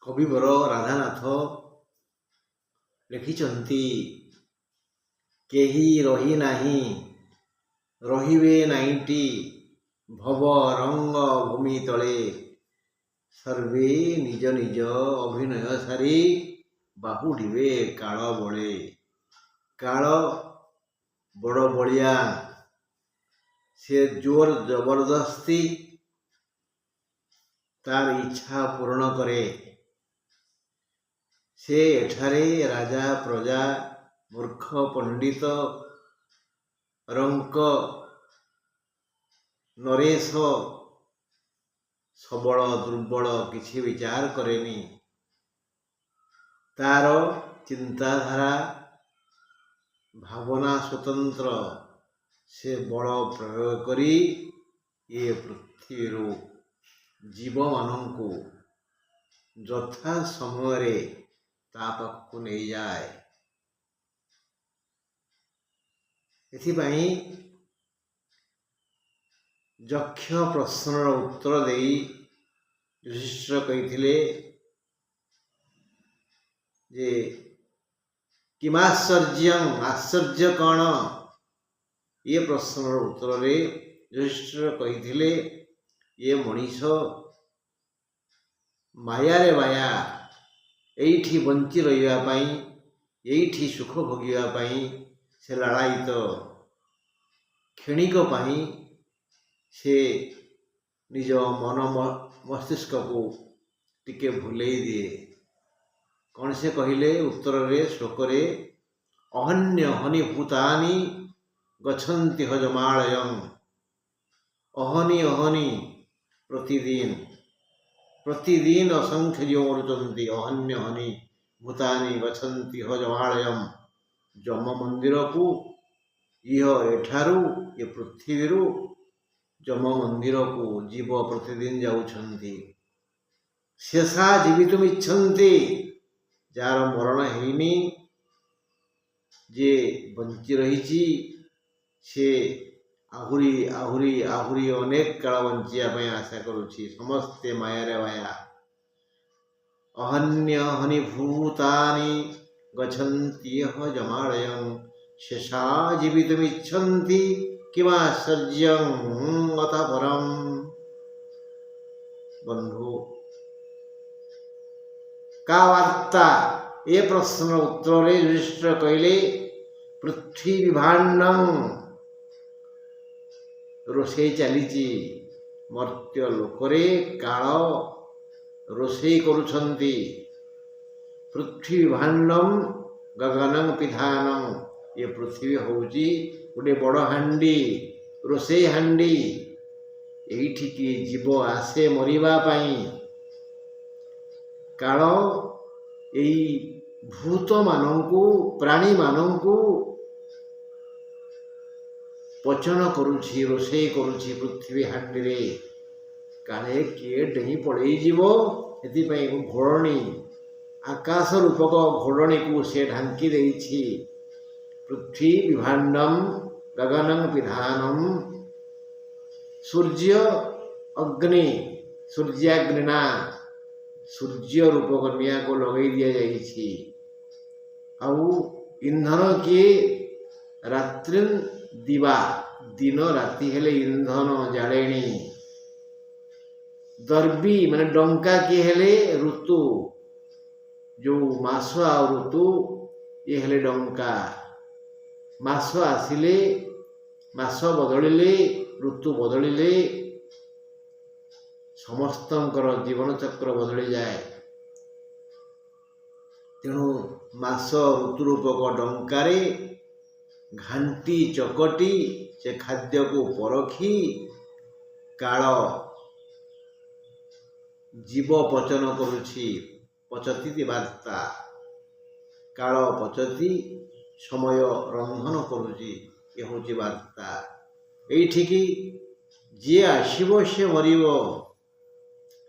କବିବର ରାଧାନାଥ ଲେଖିଛନ୍ତି, କେହି ରହି ନାହିଁ ରହିବେ ନାଇଁଟି ଭବ ରଙ୍ଗ ଭୂମି ତଳେ, ସର୍ବେ ନିଜ ନିଜ ଅଭିନୟ ସାରି ବାହୁଡ଼ିବେ କାଳ ବଳେ। କାଳ ବଡ଼ ବଳିଆ, ସେ ଜୋର ଜବରଦସ୍ତି ତାର ଇଚ୍ଛା ପୂରଣ କରେ। ସେ ଏଠାରେ ରାଜା ପ୍ରଜା ମୂର୍ଖ ପଣ୍ଡିତ ରଙ୍କ ନରେଶ ସବଳ ଦୁର୍ବଳ କିଛି ବିଚାର କରେନି। ତାର ଚିନ୍ତାଧାରା ଭାବନା ସ୍ୱତନ୍ତ୍ର। ସେ ବଳ ପ୍ରୟୋଗ କରି ଏ ପୃଥିବୀରୁ ଜୀବମାନଙ୍କୁ ଯଥା ସମୟରେ ତା ପାଖକୁ ନେଇଯାଏ। ଏଥିପାଇଁ ଯକ୍ଷ ପ୍ରଶ୍ନର ଉତ୍ତର ଦେଇ ଯୁଧିଷ୍ଠିର କହିଥିଲେ ଯେ କିମାଶ୍ଚର୍ଯ୍ୟଂ, ଆଶ୍ଚର୍ଯ୍ୟ କ'ଣ? ଏ ପ୍ରଶ୍ନର ଉତ୍ତରରେ ଯୁଧିଷ୍ଠିର କହିଥିଲେ, ଏ ମଣିଷ ମାୟାରେ ବାୟା, ଏଇଠି ବଞ୍ଚି ରହିବା ପାଇଁ, ଏଇଠି ସୁଖ ଭୋଗିବା ପାଇଁ, ସେ ଲାଳାୟିତ କ୍ଷଣିକ ପାଇଁ ସେ ନିଜ ମନ ମସ୍ତିଷ୍କକୁ ଟିକେ ଭୁଲେଇ ଦିଏ। କ'ଣ ସେ କହିଲେ ଉତ୍ତରରେ ଶ୍ଲୋକରେ, ଅହନ୍ୟ ହନି ଭୂତାନି ଗଚ୍ଛନ୍ତି ହଜମାଳୟଂ। ଅହନି ଅହନି ପ୍ରତିଦିନ ଅସଂଖ୍ୟ ଜୀବ ମରୁଛନ୍ତି। ଅହନ୍ୟ ହନି ଭୂତାନି ଗଚ୍ଛନ୍ତି ହଜମାଳୟଂ। ଯମ ମନ୍ଦିରକୁ ଏଠାରୁ ଏ ପୃଥିବୀରୁ ଯମ ମନ୍ଦିରକୁ ଜୀବ ପ୍ରତିଦିନ ଯାଉଛନ୍ତି। ଶେଷା ଜୀବିତୁମ୍ ଇଚ୍ଛନ୍ତି, ଯାହାର ମରଣ ହେଇନି, ଯେ ବଞ୍ଚି ରହିଛି, ସେ ଆହୁରି ଆହୁରି ଆହୁରି ଅନେକ କାଳ ବଞ୍ଚିବା ପାଇଁ ଆଶା କରୁଛି। ସମସ୍ତେ ମାୟାରେ ବାୟା। ଅହନ୍ୟ ହନି ଭୂତାନି ଗଚ୍ଛନ୍ତି ହଜମାଳୟଂ। ଶେଷା ଜୀବିତୁମ୍ ଇଚ୍ଛନ୍ତି କିମାଶ୍ଚର୍ଯ୍ୟଂ ଅତଃ ପରମ୍। ବନ୍ଧୁ, କା ବାର୍ତ୍ତା? ଏ ପ୍ରଶ୍ନର ଉତ୍ତରରେ ଯୁଧିଷ୍ଠିର କହିଲେ, ପୃଥିବୀ ଭାଣ୍ଡଂ ରୋଷେଇ ଚାଲିଛି। ମର୍ତ୍ତ୍ୟ ଲୋକରେ କାଳ ରୋଷେଇ କରୁଛନ୍ତି। ପୃଥିବୀ ଭାଣ୍ଡଂ ଗଗନଂ ପିଧାନଂ। ଏ ପୃଥିବୀ ହେଉଛି ଗୋଟେ ବଡ଼ ହାଣ୍ଡି, ରୋଷେଇ ହାଣ୍ଡି। ଏଇଠିକି ଜୀବ ଆସେ ମରିବା ପାଇଁ। କାଳ ଏଇ ଭୂତମାନଙ୍କୁ ପ୍ରାଣୀମାନଙ୍କୁ ପଚନ କରୁଛି, ରୋଷେଇ କରୁଛି ପୃଥିବୀ ହାଣ୍ଡିରେ। କାଳେ କିଏ ଡେଇଁ ପଳେଇଯିବ, ସେଥିପାଇଁ ଘୋଡ଼ଣୀ, ଆକାଶ ରୂପକ ଘୋଡ଼ଣୀକୁ ସେ ଢାଙ୍କି ଦେଇଛି। ପୃଥିବୀ ଭାଣ୍ଡଂ ଗଗନଂ ପିଧାନଂ। ସୂର୍ଯ୍ୟ ଅଗ୍ନି, ସୂର୍ଯ୍ୟାଗ୍ନିନା, ସୂର୍ଯ୍ୟ ରୂପକ ନିଆଁକୁ ଲଗେଇ ଦିଆଯାଇଛି। ଆଉ ଇନ୍ଧନ କିଏ? ରାତ୍ରିନ୍ ଦିବା, ଦିନ ରାତି ହେଲେ ଇନ୍ଧନ ଜାଳେଣୀ। ଦର୍ବି ମାନେ ଡଙ୍କା କିଏ ହେଲେ? ଋତୁ, ଯୋଉ ମାସ ଆଉ ଋତୁ, ଇଏ ହେଲେ ଡଙ୍କା। ମାସ ଆସିଲେ, ମାସ ବଦଳିଲେ, ଋତୁ ବଦଳିଲେ ସମସ୍ତଙ୍କର ଜୀବନଚକ୍ର ବଦଳିଯାଏ। ତେଣୁ ମାସ ଋତୁ ରୂପକ ଡଙ୍କାରେ ଘାଣ୍ଟି ଚକଟି ସେ ଖାଦ୍ୟକୁ ପରଖି କାଳ ଜୀବ ପଚନ କରୁଛି। ପଚତି ବାର୍ତ୍ତା, କାଳ ପଚତି, ସମୟ ରନ୍ଧନ କରୁଛି। ଏ ହେଉଛି ବାର୍ତ୍ତା। ଏଇଠିକି ଯିଏ ଆସିବ ସେ ମରିବ,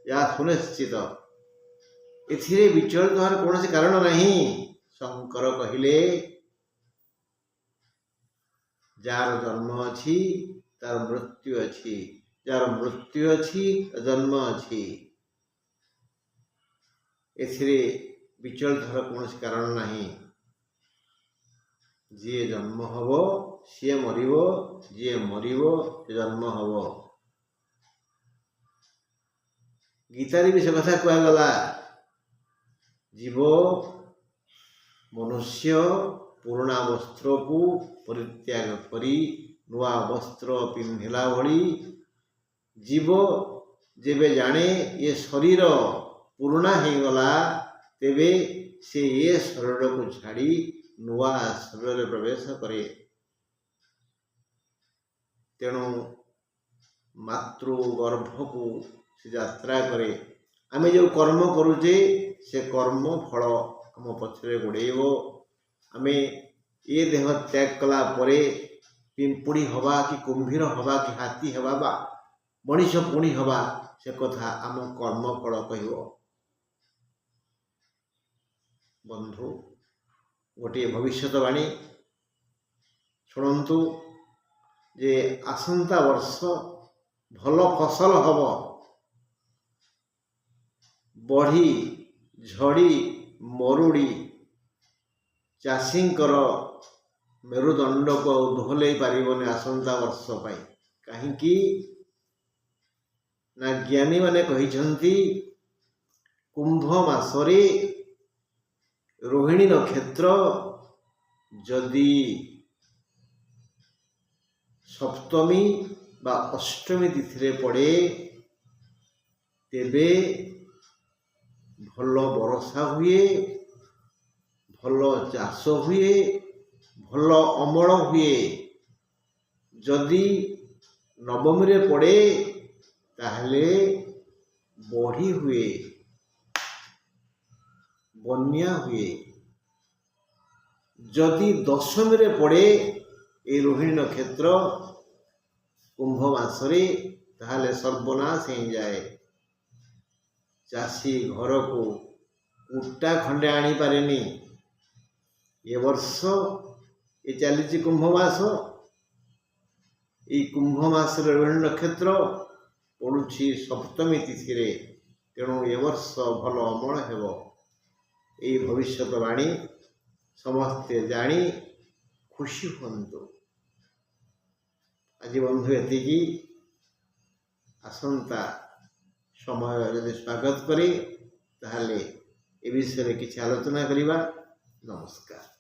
ଏହା ସୁନିଶ୍ଚିତ। ଏଥିରେ ବିଚଳିତ ହେବାର କୌଣସି କାରଣ ନାହିଁ। ଶଙ୍କର କହିଲେ, ଯାହାର ଜନ୍ମ ଅଛି ତାର ମୃତ୍ୟୁ ଅଛି, ଯାହାର ମୃତ୍ୟୁ ଅଛି ଜନ୍ମ ଅଛି। एथिरे विचलित हर कौन कारण नहीं। जी जन्म हब सी मरिब, जी मरिब से जन्म हब। गीतारे भी से कथा कहगला, जीव मनुष्य पुराणा वस्त्र को परित्याग करी नुआ वस्त्र पिंधिला भली जीव जेबे जाने ये शरीर पुराणा हो गला तेबे से ये शरीर को छाड़ी नुआ शरीर प्रवेश करे। तेणु मातृगर्भ को से यात्रा करे। आमे जो कर्म करुचे से कर्म फल आम पछरे गोड़ेब। आमे ये देह त्याग कला परे पिंपुड़ी हवा कि कुंभीर हवा कि हाथी हवा बा मनीष पुणी हवा से कथा आम कर्म फल कह। बंधु गोटे भविष्यवाणी शुणु जे आसंता वर्ष भल फसल हब। बढ़ी झड़ी मरुड़ी चाषींकर मेरुदंड को दोहले पारिबने आसंता वर्ष पाई। कहीं ना ज्ञानी माने कहिछंती कुंभ मासरे रोहिणी नक्षत्र जदि सप्तमी बा अष्टमी तिथि पड़े तेबे भल वर्षा हुए, भल चाष हुए, भल अमल हुए। जदि नवमी रे पड़े ताहले बढ़ी हुए, बन्या हुए। जदि दशमी रे पड़े ए रोहिणी नक्षत्र कुंभ मासरे ताहले सर्वनाश हो जाए। चाषी घर को कुटा खंडे आनी पारेनी। ये वर्ष ये चली कुंभ मास, ये कुंभ मास रोहिणी नक्षत्र पड़ुछि सप्तमी तिथि रे। तेणु ए वर्ष भल अमल हेब। ये भविष्यवाणी समस्ते जानी खुशी हंतु। आज बंधु एतिकी आसंता समय यदि स्वागत करे ताहले ए विषय किसी आलोचना करिबा। नमस्कार।